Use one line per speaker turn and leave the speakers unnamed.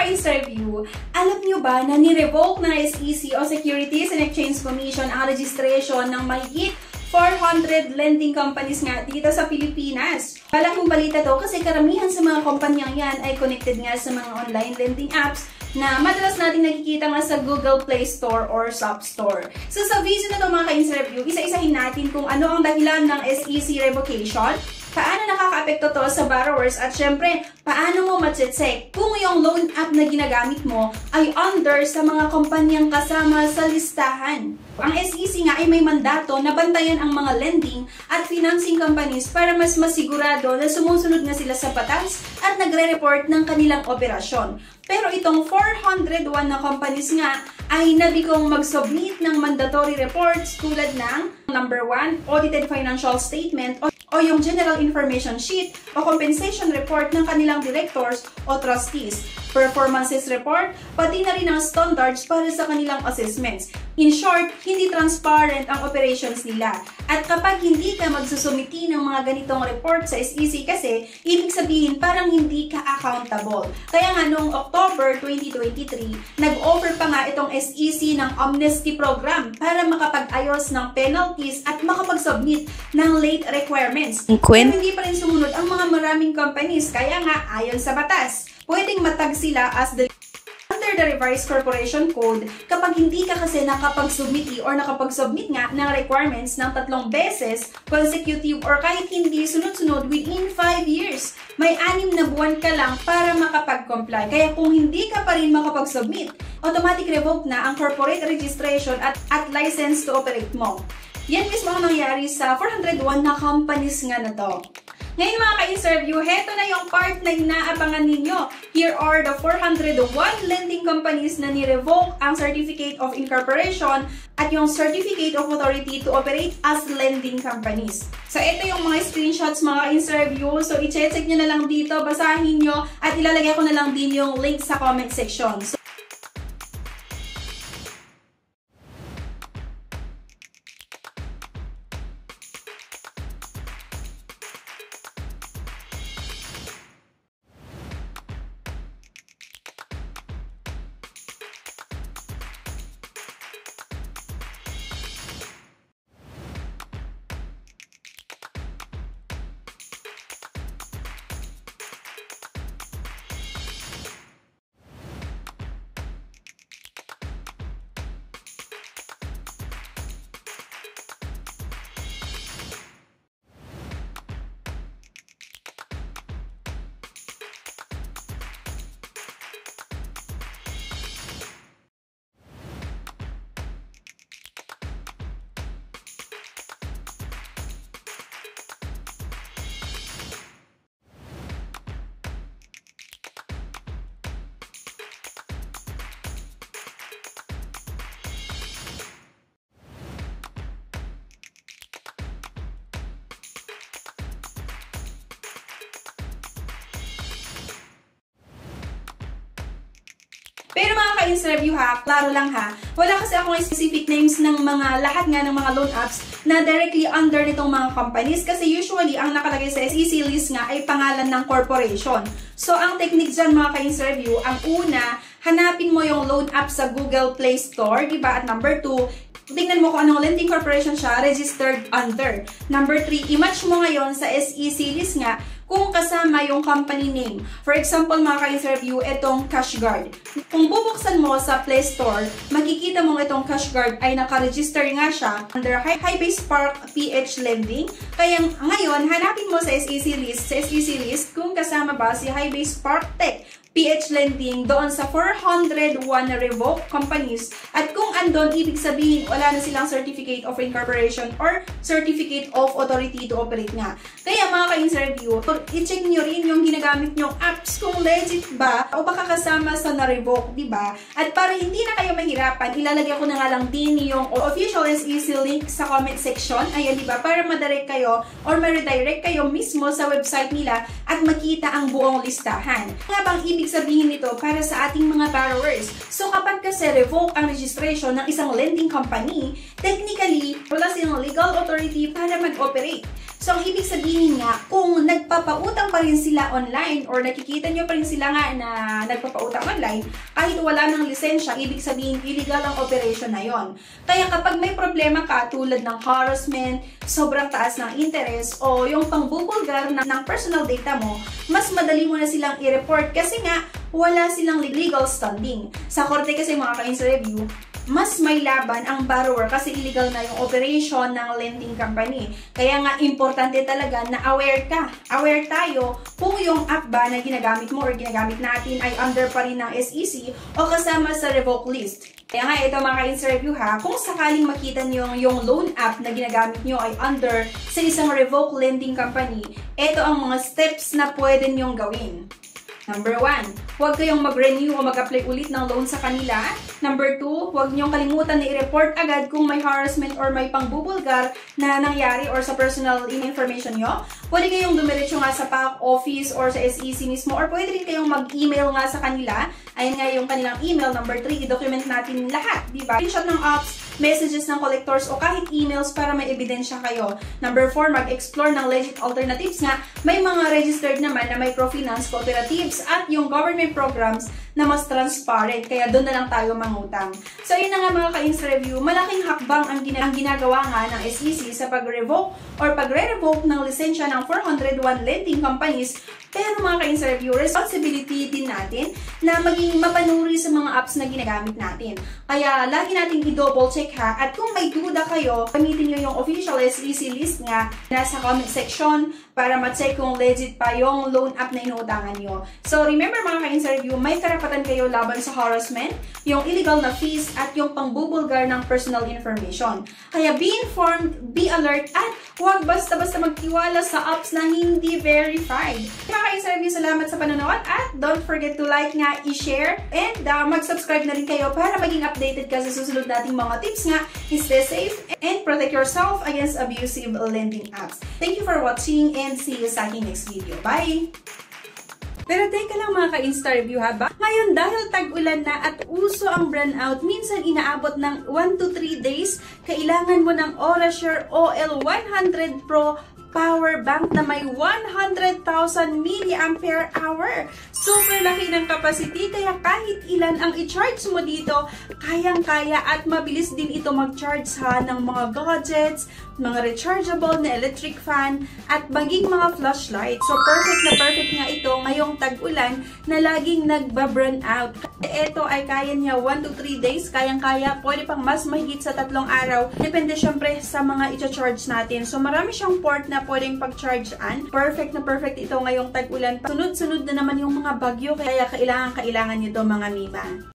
ka-interview, alam nyo ba na ni-revoke ng SEC o Securities and Exchange Commission ang registration ng mahigit 400 lending companies nga dito sa Pilipinas? Malaking balita to kasi karamihan sa mga kumpanyang yan ay connected nga sa mga online lending apps na madalas natin nakikita nga sa Google Play Store or App Store. So sa video na ito mga ka-interview, isa-isahin natin kung ano ang dahilan ng SEC revocation, paano nakaka-apekto to sa borrowers, at syempre, paano mo ma-check kung yung loan app na ginagamit mo ay under sa mga kumpanyang kasama sa listahan. Ang SEC nga ay may mandato na bantayan ang mga lending at financing companies para mas masigurado na sumusunod nga sila sa batas at nagre-report ng kanilang operasyon. Pero itong 401 na companies nga ay nabigong mag-submit ng mandatory reports tulad ng number 1, audited financial statement o yung General Information Sheet o Compensation Report ng kanilang directors o trustees, performances report, pati na rin ang standards para sa kanilang assessments. In short, hindi transparent ang operations nila. At kapag hindi ka magsusumiti ng mga ganitong report sa SEC kasi, ibig sabihin parang hindi ka accountable. Kaya nga noong October 2023, nag-offer pa nga itong SEC ng amnesty program para makapag-ayos ng penalties at makapag-submit ng late requirements. Pero hindi pa rin sumunod ang mga maraming companies, kaya nga ayon sa batas, pwedeng matag sila as the under the revised corporation code kapag hindi ka kasi nakapag-submit or nakapag-submit nga ng requirements ng 3 beses consecutive or kahit hindi sunod-sunod within 5 years. May 6 na buwan ka lang para makapag-comply. Kaya kung hindi ka pa rin makapag-submit, automatic revoke na ang corporate registration at license to operate mo. Yan mismo ang nangyari sa 401 na companies nga na to. Ngayon mga ka-interview, heto na yung part na inaabangan ninyo. Here are the 401 lending companies na ni-revoke ang Certificate of Incorporation at yung Certificate of Authority to Operate as Lending Companies. So ito yung mga screenshots mga ka-interview. So i-check nyo na lang dito, basahin nyo at ilalagay ko na lang din yung link sa comment section. Pero mga ka-interview ha, klaro lang ha, wala kasi akong specific names ng mga lahat nga ng mga loan apps na directly under nitong mga companies kasi usually ang nakalagay sa SEC list nga ay pangalan ng corporation. So ang technique dyan mga ka-interview, ang una, hanapin mo yung loan app sa Google Play Store, diba? At number 2, tingnan mo kung anong lending corporation siya registered under. Number 3, i-match mo ngayon sa SEC list nga kung kasama yung company name. For example, mga ka-interview, itong CashGuard. Kung bubuksan mo sa Play Store, makikita mo itong CashGuard ay nakaregister nga siya under Hybase Spark PH Lending. Kaya ngayon, hanapin mo sa SEC list kung kasama ba si Hybase Spark Tech PH Lending doon sa 401 na revoked companies. At kung andon, ibig sabihin wala na silang Certificate of Incorporation or Certificate of Authority to Operate nga. Kaya mga ka-interview, i-check nyo rin yung ginagamit nyong apps kung legit ba o baka kasama sa na-revoke, diba? At para hindi na kayo mahirapan, ilalagay ko na nga lang din yung official SEC link sa comment section. Ayan, diba? Para madirect kayo or ma-redirect kayo mismo sa website nila at makita ang buong listahan. Nga bang ibig sabihin nito para sa ating mga borrowers? So kapag kasi revoke ang registration ng isang lending company, technically, wala silang legal authority para mag-operate. So, ang ibig sabihin nga, kung nagpapautang pa rin sila online or nakikita nyo pa rin sila nga na nagpapautang online, kahit wala ng lisensya, ibig sabihin illegal ang operation na yon. Kaya kapag may problema ka tulad ng harassment, sobrang taas ng interest, o yung pangbubulgar ng personal data mo, mas madali mo na silang i-report kasi nga wala silang legal standing. Sa korte kasi mga ka-review, mas may laban ang borrower kasi illegal na yung operation ng lending company. Kaya nga, importante talaga na aware ka. Aware tayo kung yung app ba na ginagamit mo or ginagamit natin ay under pa rin ng SEC o kasama sa revoke list. Kaya nga, ito mga ka-review ha, kung sakaling makita nyo yung loan app na ginagamit nyo ay under sa isang revoke lending company, ito ang mga steps na pwede nyong gawin. Number 1, huwag kayong mag-renew o mag-apply ulit ng loan sa kanila. Number 2, huwag niyong kalimutan na i-report agad kung may harassment or may pangbubulgar na nangyari or sa personal information nyo. Pwede kayong dumiretso nga sa PAC office or sa SEC mismo or pwede rin kayong mag-email nga sa kanila. Ayun nga yung kanilang email. Number 3, i-document natin lahat, di ba? Screenshot ng apps, messages ng collectors o kahit emails para may ebidensya kayo. Number 4, mag-explore ng legit alternatives nga. May mga registered naman na microfinance cooperatives at yung government programs na mas transparent. Kaya doon na lang tayo mangutang. So, yun na nga mga ka-review. Malaking hakbang ang ginagawa nga ng SEC sa pag-revoke or pagre-revoke ng lisensya ng 401 lending companies. Pero mga ka-review, responsibility din natin na maging mapanuri sa mga apps na ginagamit natin. Kaya lagi natin i-double check ha. At kung may duda kayo, gamitin nyo yung official SEC list nga nasa comment section para ma-check kung legit pa yung loan app na inuutangan nyo. So remember mga ka-review, may karapatan kayo laban sa harassment, yung illegal na fees, at yung pangbubulgar ng personal information. Kaya be informed, be alert, at huwag basta-basta magtiwala sa apps na hindi verified. Mga ka-review, salamat sa panonood at don't forget to like nga, i-share, and mag-subscribe na rin kayo para maging updated ka sa susunod nating mga tips nga. Stay safe and protect yourself against abusive lending apps. Thank you for watching and see you sa aking next video. Bye! Pero teka lang mga ka-Insta-review ha ba? Ngayon dahil tag-ulan na at uso ang brownout, minsan inaabot ng 1 to 3 days, kailangan mo ng Orasure OL100 Pro power bank na may 100,000 mAh. Super laki ng capacity kaya kahit ilan ang i-charge mo dito, kayang-kaya at mabilis din ito mag-charge ha ng mga gadgets, mga rechargeable na electric fan, at maging mga flashlight. So perfect na perfect nga ito ngayong tag-ulan na laging nagba-burn out. Ito ay kaya niya 1 to 3 days, kayang-kaya, pwede pang mas mahigit sa 3 araw. Depende syempre sa mga i-charge natin. So marami siyang port na pwedeng pag-charge-an. Perfect na perfect ito ngayong tag-ulan. Sunod-sunod na naman yung mga bagyo, kaya kailangan nyo ito mga miba.